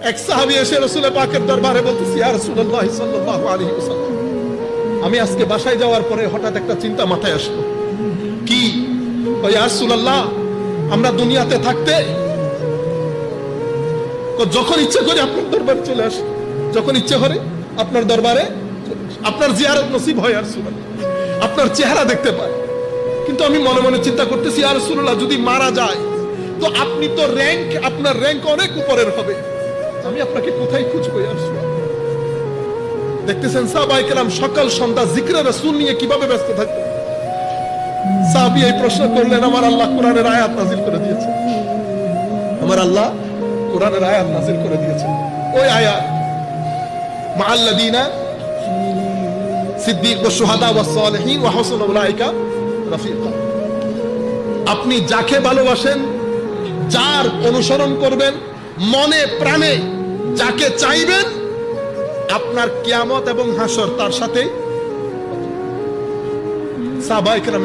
এক সাহাবী এসে রাসূল পাকের দরবারে বলতেছে, ইয়া রাসূলুল্লাহ সাল্লাল্লাহু আলাইহি ওয়াসাল্লাম, আমি আজকে বাসায় যাওয়ার পরে হঠাৎ একটা চিন্তা মাথায় আসলো। কি? ইয়া রাসূলুল্লাহ, আমরা দুনিয়াতে থাকতে যখন ইচ্ছে করে আপনার দরবারে চলে আসি, যখন ইচ্ছে করে আপনার দরবারে আপনার জিয়ারত নসিব হয় ইয়া রাসূলুল্লাহ, আপনার চেহারা দেখতে পাই। কিন্তু আমি মনে মনে চিন্তা করতেছি, ইয়া রাসূলুল্লাহ, যদি মারা যায় তো আপনি তো আপনার র্যাঙ্ক অনেক উপরের হবে, আমি আপনাকে কোথায় খুঁজবো ইয়া রাসূলুল্লাহ? দেখতেছেন সাহাবায়ে কেরাম সকাল সন্ধ্যা জিকরে রাসূল নিয়ে কিভাবে ব্যস্ত থাকতেন। সাহাবী এই প্রশ্ন করলেন, আমার আল্লাহ কোরআনের আয়াত নাযিল করে দিয়েছেন, আমার আল্লাহ কোরআনের আয়াত নাযিল করে দিয়েছেন। ওই আয়াত মাআল্লাযীনা সিদ্দীক ওয়া শুহাদা ওয়া সালিহিন ওয়া হাসুনা উলাইকা রাফিকা। আপনি যাকে ভালোবাসেন, যার অনুসরণ করবেন, মনে প্রাণে যাকে চাইবেন, আপনার কিয়ামত এবং হাসর তার সাথে। সাহাবায়ে কেরাম